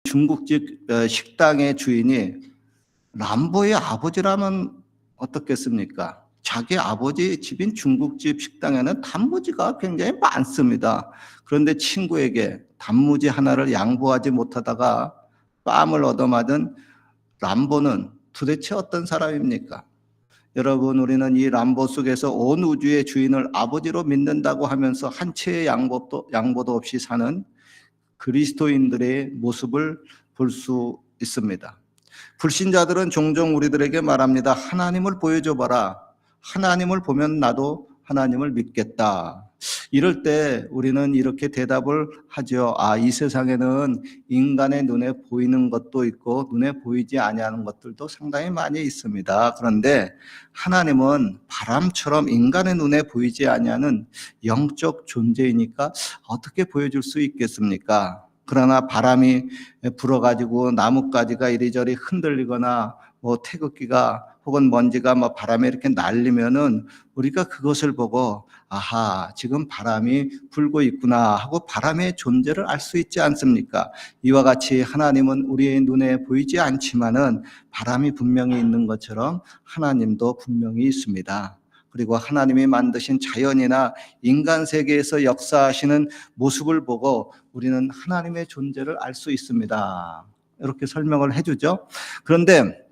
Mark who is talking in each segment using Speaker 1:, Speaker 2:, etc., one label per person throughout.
Speaker 1: 중국집 식당의 주인이 람보의 아버지라면 어떻겠습니까? 자기 아버지 집인 중국집 식당에는 단무지가 굉장히 많습니다. 그런데 친구에게 단무지 하나를 양보하지 못하다가 뺨을 얻어맞은 람보는 도대체 어떤 사람입니까? 여러분, 우리는 이 람보 속에서 온 우주의 주인을 아버지로 믿는다고 하면서 한 채의 양보도 없이 사는 그리스도인들의 모습을 볼 수 있습니다. 불신자들은 종종 우리들에게 말합니다. 하나님을 보여줘봐라. 하나님을 보면 나도 하나님을 믿겠다. 이럴 때 우리는 이렇게 대답을 하죠. 이 세상에는 인간의 눈에 보이는 것도 있고 눈에 보이지 아니하는 것들도 상당히 많이 있습니다. 그런데 하나님은 바람처럼 인간의 눈에 보이지 아니하는 영적 존재이니까 어떻게 보여줄 수 있겠습니까? 그러나 바람이 불어가지고 나뭇가지가 이리저리 흔들리거나 태극기가 혹은 먼지가 바람에 이렇게 날리면은 우리가 그것을 보고 지금 바람이 불고 있구나 하고 바람의 존재를 알 수 있지 않습니까? 이와 같이 하나님은 우리의 눈에 보이지 않지만은 바람이 분명히 있는 것처럼 하나님도 분명히 있습니다. 그리고 하나님이 만드신 자연이나 인간 세계에서 역사하시는 모습을 보고 우리는 하나님의 존재를 알 수 있습니다. 이렇게 설명을 해주죠. 그런데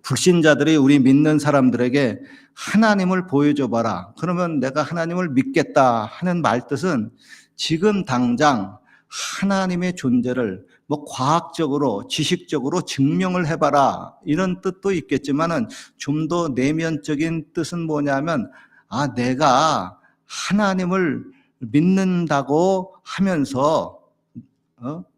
Speaker 1: 불신자들이 우리 믿는 사람들에게 하나님을 보여줘봐라. 그러면 내가 하나님을 믿겠다 하는 말뜻은 지금 당장 하나님의 존재를 과학적으로, 지식적으로 증명을 해봐라. 이런 뜻도 있겠지만은 좀 더 내면적인 뜻은 뭐냐면, 내가 하나님을 믿는다고 하면서,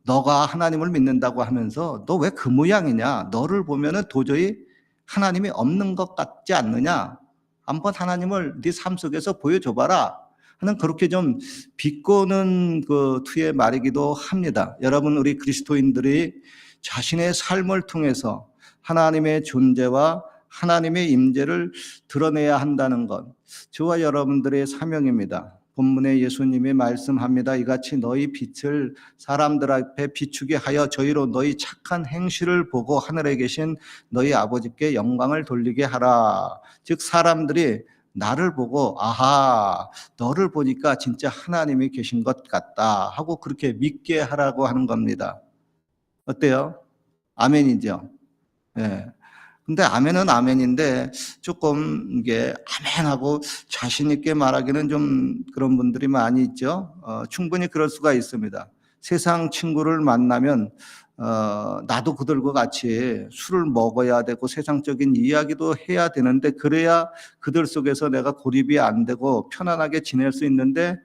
Speaker 1: 너가 하나님을 믿는다고 하면서 너 왜 그 모양이냐? 너를 보면은 도저히 하나님이 없는 것 같지 않느냐? 한번 하나님을 네 삶 속에서 보여줘봐라 하는 그렇게 좀 비꼬는 그 투의 말이기도 합니다. 여러분, 우리 그리스도인들이 자신의 삶을 통해서 하나님의 존재와 하나님의 임재를 드러내야 한다는 것, 저와 여러분들의 사명입니다. 본문에 예수님이 말씀합니다. 이같이 너희 빛을 사람들 앞에 비추게 하여 저희로 너희 착한 행실을 보고 하늘에 계신 너희 아버지께 영광을 돌리게 하라. 즉 사람들이 나를 보고 너를 보니까 진짜 하나님이 계신 것 같다 하고 그렇게 믿게 하라고 하는 겁니다. 어때요? 아멘이죠? 네. 근데 아멘은 아멘인데 조금 이게 아멘하고 자신 있게 말하기는 좀 그런 분들이 많이 있죠. 충분히 그럴 수가 있습니다. 세상 친구를 만나면 나도 그들과 같이 술을 먹어야 되고 세상적인 이야기도 해야 되는데 그래야 그들 속에서 내가 고립이 안 되고 편안하게 지낼 수 있는데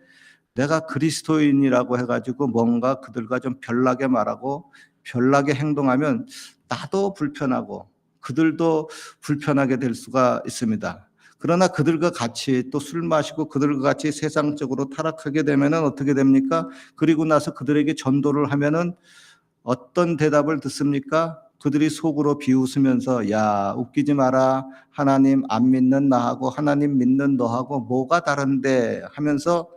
Speaker 1: 내가 그리스도인이라고 해가지고 뭔가 그들과 좀 별나게 말하고 별나게 행동하면 나도 불편하고 그들도 불편하게 될 수가 있습니다. 그러나 그들과 같이 또 술 마시고 그들과 같이 세상적으로 타락하게 되면은 어떻게 됩니까? 그리고 나서 그들에게 전도를 하면은 어떤 대답을 듣습니까? 그들이 속으로 비웃으면서 야, 웃기지 마라. 하나님 안 믿는 나하고 하나님 믿는 너하고 뭐가 다른데 하면서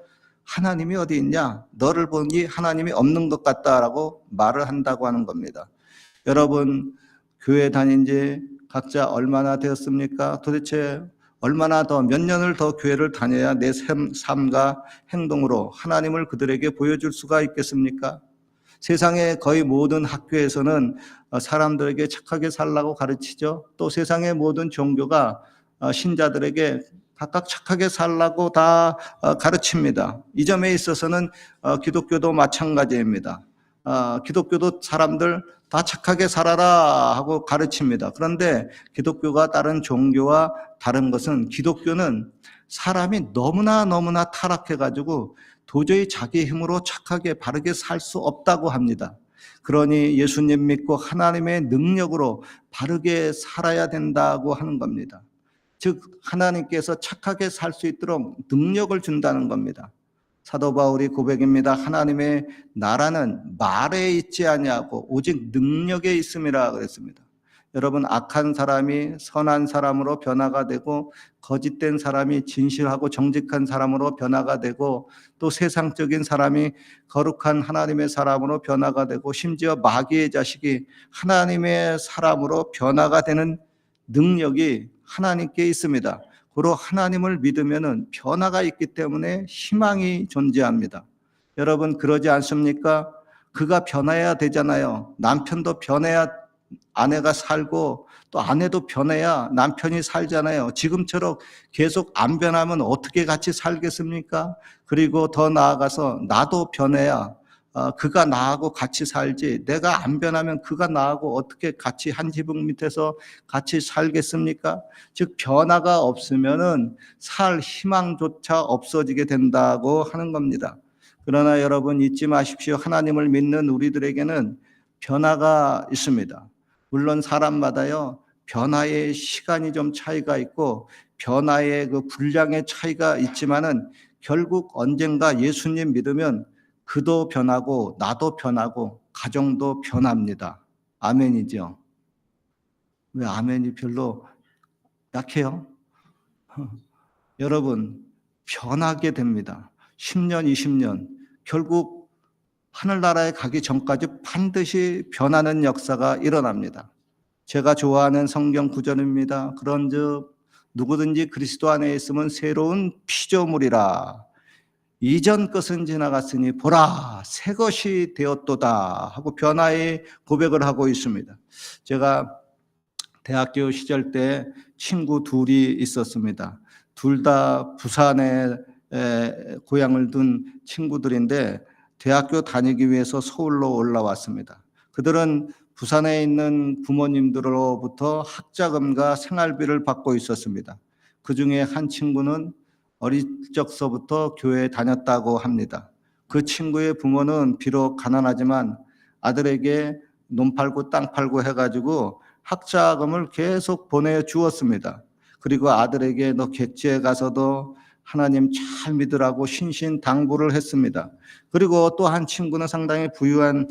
Speaker 1: 하나님이 어디 있냐? 너를 보니 하나님이 없는 것 같다라고 말을 한다고 하는 겁니다. 여러분, 교회 다닌 지 각자 얼마나 되었습니까? 도대체 얼마나 더 몇 년을 더 교회를 다녀야 내 삶과 행동으로 하나님을 그들에게 보여줄 수가 있겠습니까? 세상의 거의 모든 학교에서는 사람들에게 착하게 살라고 가르치죠. 또 세상의 모든 종교가 신자들에게 각각 착하게 살라고 다 가르칩니다. 이 점에 있어서는 기독교도 마찬가지입니다. 기독교도 사람들 다 착하게 살아라 하고 가르칩니다. 그런데 기독교가 다른 종교와 다른 것은 기독교는 사람이 너무나 타락해가지고 도저히 자기 힘으로 착하게 바르게 살 수 없다고 합니다. 그러니 예수님 믿고 하나님의 능력으로 바르게 살아야 된다고 하는 겁니다. 즉 하나님께서 착하게 살 수 있도록 능력을 준다는 겁니다. 사도 바울이 고백입니다. 하나님의 나라는 말에 있지 아니하고 오직 능력에 있음이라 그랬습니다. 여러분, 악한 사람이 선한 사람으로 변화가 되고 거짓된 사람이 진실하고 정직한 사람으로 변화가 되고 또 세상적인 사람이 거룩한 하나님의 사람으로 변화가 되고 심지어 마귀의 자식이 하나님의 사람으로 변화가 되는 능력이 하나님께 있습니다. 고로 하나님을 믿으면은 변화가 있기 때문에 희망이 존재합니다. 여러분, 그러지 않습니까? 그가 변해야 되잖아요. 남편도 변해야 아내가 살고 또 아내도 변해야 남편이 살잖아요. 지금처럼 계속 안 변하면 어떻게 같이 살겠습니까? 그리고 더 나아가서 나도 변해야 그가 나하고 같이 살지, 내가 안 변하면 그가 나하고 어떻게 같이 한 지붕 밑에서 같이 살겠습니까? 즉 변화가 없으면은 살 희망조차 없어지게 된다고 하는 겁니다. 그러나 여러분 잊지 마십시오. 하나님을 믿는 우리들에게는 변화가 있습니다. 물론 사람마다요, 변화의 시간이 좀 차이가 있고 변화의 그 분량의 차이가 있지만은 결국 언젠가 예수님 믿으면 그도 변하고 나도 변하고 가정도 변합니다. 아멘이죠. 왜 아멘이 별로 약해요? 여러분, 변하게 됩니다. 10년, 20년. 결국 하늘나라에 가기 전까지 반드시 변하는 역사가 일어납니다. 제가 좋아하는 성경 구절입니다. 그런즉 누구든지 그리스도 안에 있으면 새로운 피조물이라. 이전 것은 지나갔으니 보라 새 것이 되었도다 하고 변화의 고백을 하고 있습니다. 제가 대학교 시절 때 친구 둘이 있었습니다. 둘 다 부산에 고향을 둔 친구들인데 대학교 다니기 위해서 서울로 올라왔습니다. 그들은 부산에 있는 부모님들로부터 학자금과 생활비를 받고 있었습니다. 그 중에 한 친구는 어릴 적서부터 교회에 다녔다고 합니다. 그 친구의 부모는 비록 가난하지만 아들에게 논 팔고 땅 팔고 해가지고 학자금을 계속 보내주었습니다. 그리고 아들에게 너 객지에 가서도 하나님 잘 믿으라고 신신당부를 했습니다. 그리고 또 한 친구는 상당히 부유한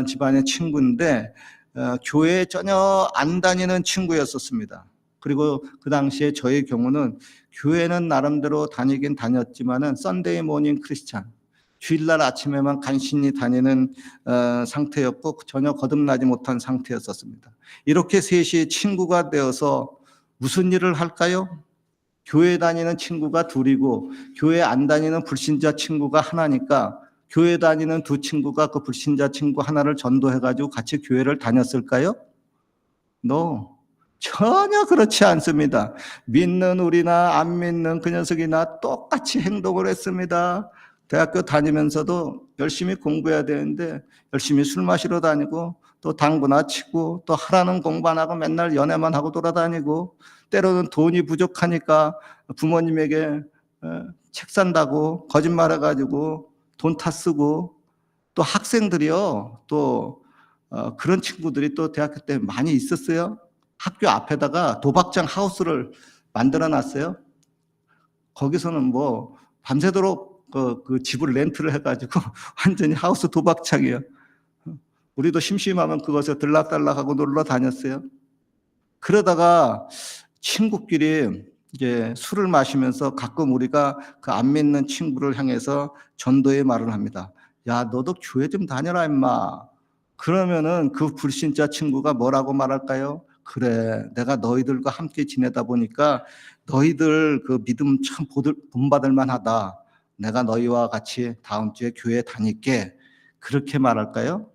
Speaker 1: 집안의 친구인데 교회에 전혀 안 다니는 친구였었습니다. 그리고 그 당시에 저의 경우는 교회는 나름대로 다니긴 다녔지만은 썬데이 모닝 크리스찬, 주일날 아침에만 간신히 다니는 상태였고 전혀 거듭나지 못한 상태였었습니다. 이렇게 셋이 친구가 되어서 무슨 일을 할까요? 교회 다니는 친구가 둘이고 교회 안 다니는 불신자 친구가 하나니까 교회 다니는 두 친구가 그 불신자 친구 하나를 전도해가지고 같이 교회를 다녔을까요? No. 전혀 그렇지 않습니다. 믿는 우리나 안 믿는 그 녀석이나 똑같이 행동을 했습니다. 대학교 다니면서도 열심히 공부해야 되는데 열심히 술 마시러 다니고 또 당구나 치고 또 하라는 공부 안 하고 맨날 연애만 하고 돌아다니고 때로는 돈이 부족하니까 부모님에게 책 산다고 거짓말해가지고 돈 타 쓰고 또 학생들이요. 또 그런 친구들이 또 대학교 때 많이 있었어요. 학교 앞에다가 도박장 하우스를 만들어 놨어요. 거기서는 뭐 밤새도록 그 집을 렌트를 해가지고 완전히 하우스 도박장이에요. 우리도 심심하면 그것에 들락달락하고 놀러 다녔어요. 그러다가 친구끼리 이제 술을 마시면서 가끔 우리가 그 안 믿는 친구를 향해서 전도의 말을 합니다. 야, 너도 교회 좀 다녀라 임마. 그러면은 그 불신자 친구가 뭐라고 말할까요? 그래, 내가 너희들과 함께 지내다 보니까 너희들 그 믿음 참 본받을 만하다. 내가 너희와 같이 다음 주에 교회 다닐게. 그렇게 말할까요?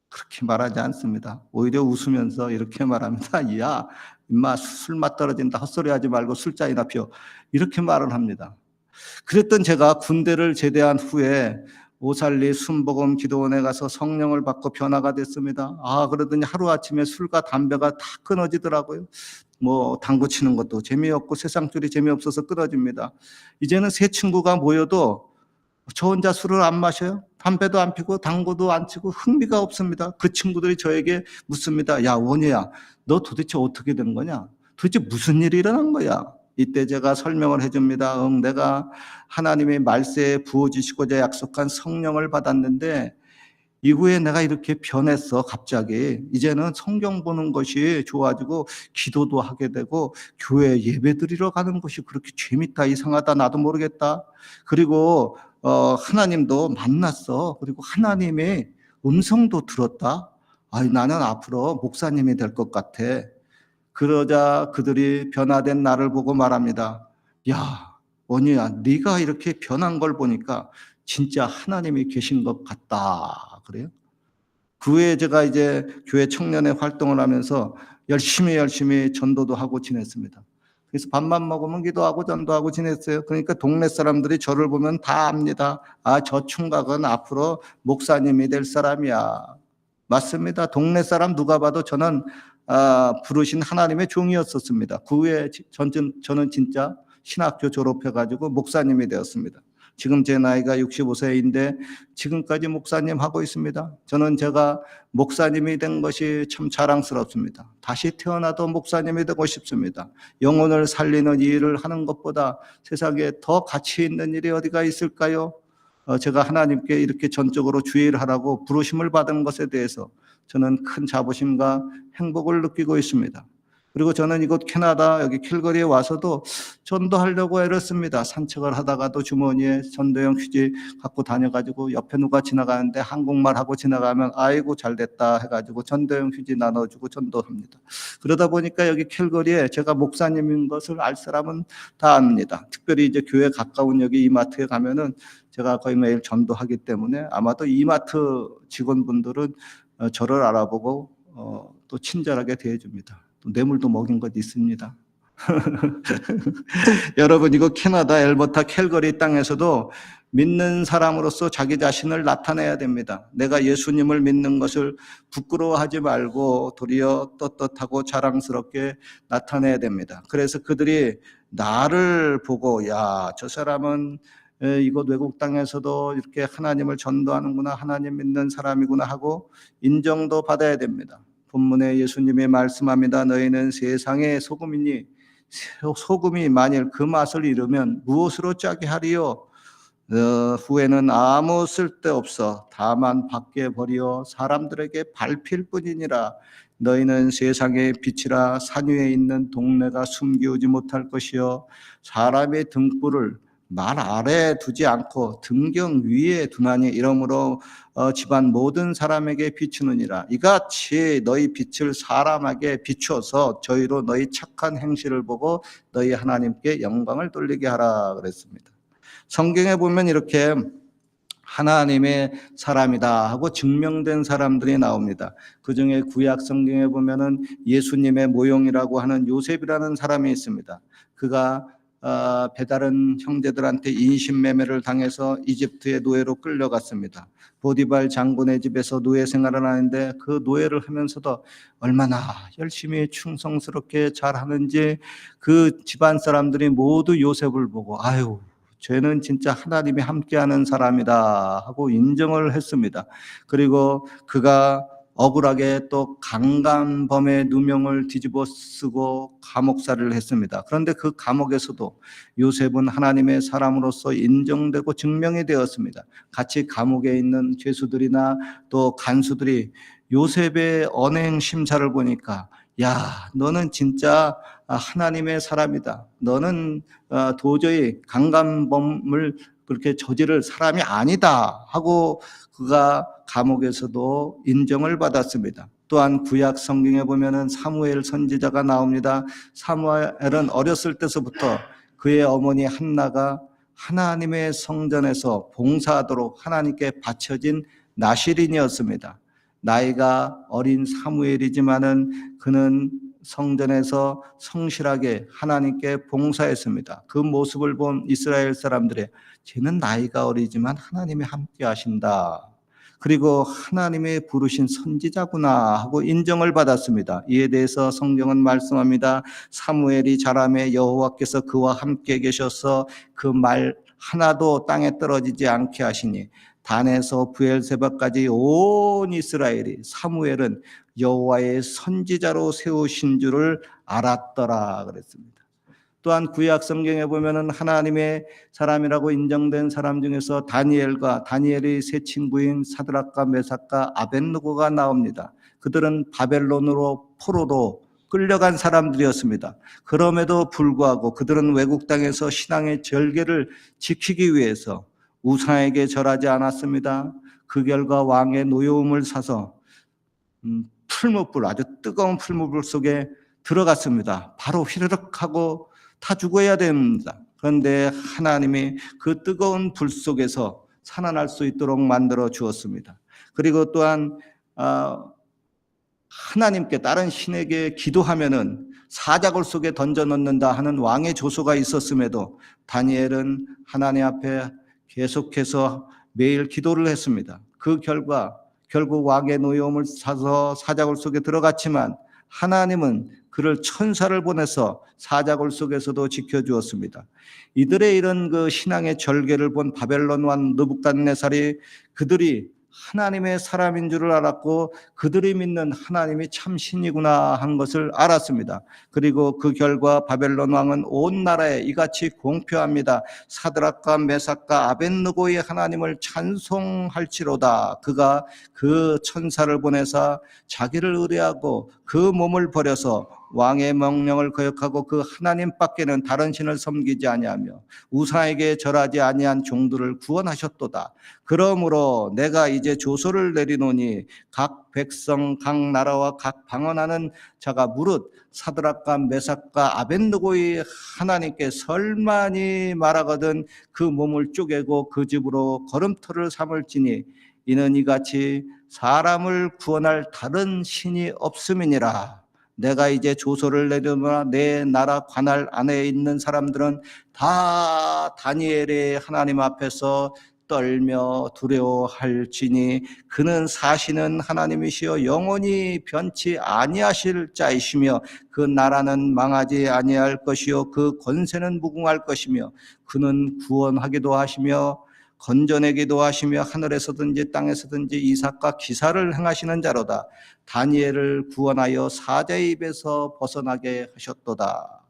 Speaker 1: 그렇게 말하지 않습니다. 오히려 웃으면서 이렇게 말합니다. 야, 임마 술맛 떨어진다. 헛소리하지 말고 술잔이나 피워. 이렇게 말을 합니다. 그랬던 제가 군대를 제대한 후에 오살리 순복음 기도원에 가서 성령을 받고 변화가 됐습니다. 그러더니 하루아침에 술과 담배가 다 끊어지더라고요. 뭐 당구 치는 것도 재미없고 세상줄이 재미없어서 끊어집니다. 이제는 세 친구가 모여도 저 혼자 술을 안 마셔요. 담배도 안 피고 당구도 안 치고 흥미가 없습니다. 그 친구들이 저에게 묻습니다. 야, 원희야, 너 도대체 어떻게 된 거냐? 도대체 무슨 일이 일어난 거야? 이때 제가 설명을 해줍니다. 내가 하나님의 말세에 부어주시고자 약속한 성령을 받았는데 이후에 내가 이렇게 변했어, 갑자기. 이제는 성경 보는 것이 좋아지고 기도도 하게 되고 교회 예배 드리러 가는 것이 그렇게 재밌다, 이상하다, 나도 모르겠다. 그리고 하나님도 만났어. 그리고 하나님의 음성도 들었다. 아이, 나는 앞으로 목사님이 될 것 같아. 그러자 그들이 변화된 나를 보고 말합니다. 야, 원희야, 네가 이렇게 변한 걸 보니까 진짜 하나님이 계신 것 같다. 그래요? 그 후에 제가 이제 교회 청년회 활동을 하면서 열심히 전도도 하고 지냈습니다. 그래서 밥만 먹으면 기도하고 전도하고 지냈어요. 그러니까 동네 사람들이 저를 보면 다 압니다. 아, 저 총각은 앞으로 목사님이 될 사람이야. 맞습니다. 동네 사람 누가 봐도 저는 부르신 하나님의 종이었었습니다. 그 후에 저는 진짜 신학교 졸업해가지고 목사님이 되었습니다. 지금 제 나이가 65세인데 지금까지 목사님 하고 있습니다. 저는 제가 목사님이 된 것이 참 자랑스럽습니다. 다시 태어나도 목사님이 되고 싶습니다. 영혼을 살리는 일을 하는 것보다 세상에 더 가치 있는 일이 어디가 있을까요? 제가 하나님께 이렇게 전적으로 주의를 하라고 부르심을 받은 것에 대해서 저는 큰 자부심과 행복을 느끼고 있습니다. 그리고 저는 이곳 캐나다 여기 캘거리에 와서도 전도하려고 애썼습니다. 산책을 하다가도 주머니에 전도용 휴지 갖고 다녀가지고 옆에 누가 지나가는데 한국말 하고 지나가면 아이고 잘됐다 해가지고 전도용 휴지 나눠주고 전도합니다. 그러다 보니까 여기 캘거리에 제가 목사님인 것을 알 사람은 다 압니다. 특별히 이제 교회 가까운 여기 이마트에 가면은 제가 거의 매일 전도하기 때문에 아마도 이마트 직원분들은 저를 알아보고 또 친절하게 대해줍니다. 또 뇌물도 먹인 것 있습니다. 여러분, 이거 캐나다 엘버타 캘거리 땅에서도 믿는 사람으로서 자기 자신을 나타내야 됩니다. 내가 예수님을 믿는 것을 부끄러워하지 말고 도리어 떳떳하고 자랑스럽게 나타내야 됩니다. 그래서 그들이 나를 보고 야, 저 사람은 이곳 외국 땅에서도 이렇게 하나님을 전도하는구나, 하나님 믿는 사람이구나 하고 인정도 받아야 됩니다. 본문에 예수님이 말씀합니다. 너희는 세상의 소금이니 소금이 만일 그 맛을 잃으면 무엇으로 짜게 하리요? 후에는 아무 쓸데없어 다만 밖에 버려 사람들에게 밟힐 뿐이니라. 너희는 세상의 빛이라. 산 위에 있는 동네가 숨기우지 못할 것이요 사람의 등불을 말 아래에 두지 않고 등경 위에 두나니 이러므로 집안 모든 사람에게 비추느니라. 이같이 너희 빛을 사람에게 비추어서 저희로 너희 착한 행실을 보고 너희 하나님께 영광을 돌리게 하라 그랬습니다. 성경에 보면 이렇게 하나님의 사람이다 하고 증명된 사람들이 나옵니다. 그중에 구약 성경에 보면은 예수님의 모형이라고 하는 요셉이라는 사람이 있습니다. 그가 배다른 형제들한테 인신매매를 당해서 이집트의 노예로 끌려갔습니다. 보디발 장군의 집에서 노예 생활을 하는데 그 노예를 하면서도 얼마나 열심히 충성스럽게 잘하는지 그 집안 사람들이 모두 요셉을 보고 아유, 쟤는 진짜 하나님이 함께하는 사람이다 하고 인정을 했습니다. 그리고 그가 억울하게 또 강간범의 누명을 뒤집어 쓰고 감옥살이를 했습니다. 그런데 그 감옥에서도 요셉은 하나님의 사람으로서 인정되고 증명이 되었습니다. 같이 감옥에 있는 죄수들이나 또 간수들이 요셉의 언행 심사를 보니까 야, 너는 진짜 하나님의 사람이다. 너는 도저히 강간범을 그렇게 저지를 사람이 아니다 하고 그가 감옥에서도 인정을 받았습니다. 또한 구약 성경에 보면은 사무엘 선지자가 나옵니다. 사무엘은 어렸을 때서부터 그의 어머니 한나가 하나님의 성전에서 봉사하도록 하나님께 바쳐진 나실인이었습니다. 나이가 어린 사무엘이지만은 그는 성전에서 성실하게 하나님께 봉사했습니다. 그 모습을 본 이스라엘 사람들이 쟤는 나이가 어리지만 하나님이 함께 하신다. 그리고 하나님의 부르신 선지자구나 하고 인정을 받았습니다. 이에 대해서 성경은 말씀합니다. 사무엘이 자라매 여호와께서 그와 함께 계셔서 그 말 하나도 땅에 떨어지지 않게 하시니 단에서 브엘세바까지 온 이스라엘이 사무엘은 여호와의 선지자로 세우신 줄을 알았더라 그랬습니다. 또한 구약 성경에 보면은 하나님의 사람이라고 인정된 사람 중에서 다니엘과 다니엘의 세 친구인 사드락과 메삭과 아벳느고가 나옵니다. 그들은 바벨론으로 포로로 끌려간 사람들이었습니다. 그럼에도 불구하고 그들은 외국 땅에서 신앙의 절개를 지키기 위해서 우상에게 절하지 않았습니다. 그 결과 왕의 노여움을 사서 풀무불, 아주 뜨거운 풀무불 속에 들어갔습니다. 바로 휘르륵 하고 타 죽어야 됩니다. 그런데 하나님이 그 뜨거운 불 속에서 살아날 수 있도록 만들어 주었습니다. 그리고 또한 하나님께 다른 신에게 기도하면은 사자굴 속에 던져 넣는다 하는 왕의 조소가 있었음에도 다니엘은 하나님 앞에 계속해서 매일 기도를 했습니다. 그 결과 결국 왕의 노여움을 사서 사자굴 속에 들어갔지만 하나님은 그를 천사를 보내서 사자굴 속에서도 지켜주었습니다. 이들의 이런 그 신앙의 절개를 본 바벨론 왕 느부갓네살이 그들이 하나님의 사람인 줄을 알았고 그들이 믿는 하나님이 참 신이구나 한 것을 알았습니다. 그리고 그 결과 바벨론 왕은 온 나라에 이같이 공표합니다. 사드락과 메삭과 아벳느고의 하나님을 찬송할지로다. 그가 그 천사를 보내사 자기를 의뢰하고 그 몸을 버려서 왕의 명령을 거역하고 그 하나님밖에는 다른 신을 섬기지 아니하며 우상에게 절하지 아니한 종들을 구원하셨도다. 그러므로 내가 이제 조서를 내리노니 각 백성 각 나라와 각 방언하는 자가 무릇 사드락과 메삭과 아벳느고의 하나님께 설만이 말하거든 그 몸을 쪼개고 그 집으로 걸음터를 삼을지니 이는 이같이 사람을 구원할 다른 신이 없음이니라. 내가 이제 조서를 내려놓아 내 나라 관할 안에 있는 사람들은 다 다니엘의 하나님 앞에서 떨며 두려워할지니 그는 사시는 하나님이시여 영원히 변치 아니하실 자이시며 그 나라는 망하지 아니할 것이요 그 권세는 무궁할 것이며 그는 구원하기도 하시며 건져내기도 하시며 하늘에서든지 땅에서든지 이삭과 기사를 행하시는 자로다. 다니엘을 구원하여 사자의 입에서 벗어나게 하셨도다.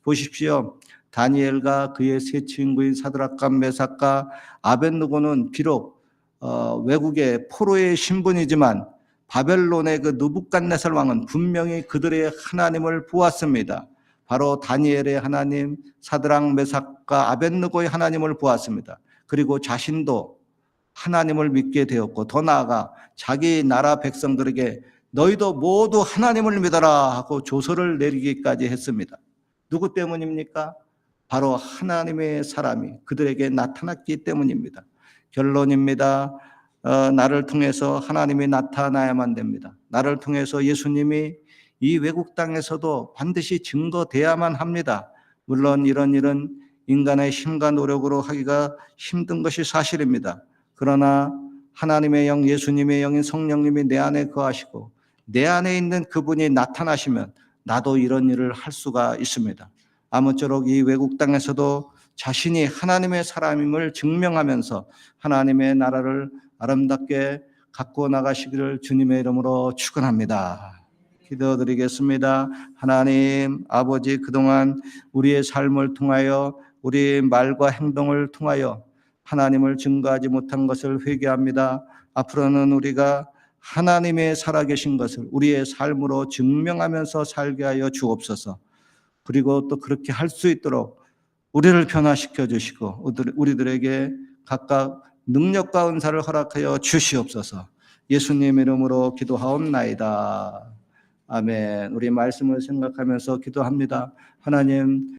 Speaker 1: 보십시오. 다니엘과 그의 세 친구인 사드락과 메삭과 아벳느고는 비록 외국의 포로의 신분이지만 바벨론의 그 느부갓네살 왕은 분명히 그들의 하나님을 보았습니다. 바로 다니엘의 하나님, 사드락 메삭과 아벳느고의 하나님을 보았습니다. 그리고 자신도 하나님을 믿게 되었고 더 나아가 자기 나라 백성들에게 너희도 모두 하나님을 믿어라 하고 조서를 내리기까지 했습니다. 누구 때문입니까? 바로 하나님의 사람이 그들에게 나타났기 때문입니다. 결론입니다. 나를 통해서 하나님이 나타나야만 됩니다. 나를 통해서 예수님이 이 외국 땅에서도 반드시 증거돼야만 합니다. 물론 이런 일은 인간의 힘과 노력으로 하기가 힘든 것이 사실입니다. 그러나 하나님의 영, 예수님의 영인 성령님이 내 안에 거하시고 내 안에 있는 그분이 나타나시면 나도 이런 일을 할 수가 있습니다. 아무쪼록 이 외국 땅에서도 자신이 하나님의 사람임을 증명하면서 하나님의 나라를 아름답게 갖고 나가시기를 주님의 이름으로 축원합니다. 기도드리겠습니다. 하나님 아버지, 그동안 우리의 삶을 통하여 우리의 말과 행동을 통하여 하나님을 증거하지 못한 것을 회개합니다. 앞으로는 우리가 하나님의 살아계신 것을 우리의 삶으로 증명하면서 살게 하여 주옵소서. 그리고 또 그렇게 할 수 있도록 우리를 변화시켜 주시고 우리들에게 각각 능력과 은사를 허락하여 주시옵소서. 예수님 이름으로 기도하옵나이다. 아멘. 우리 말씀을 생각하면서 기도합니다. 하나님,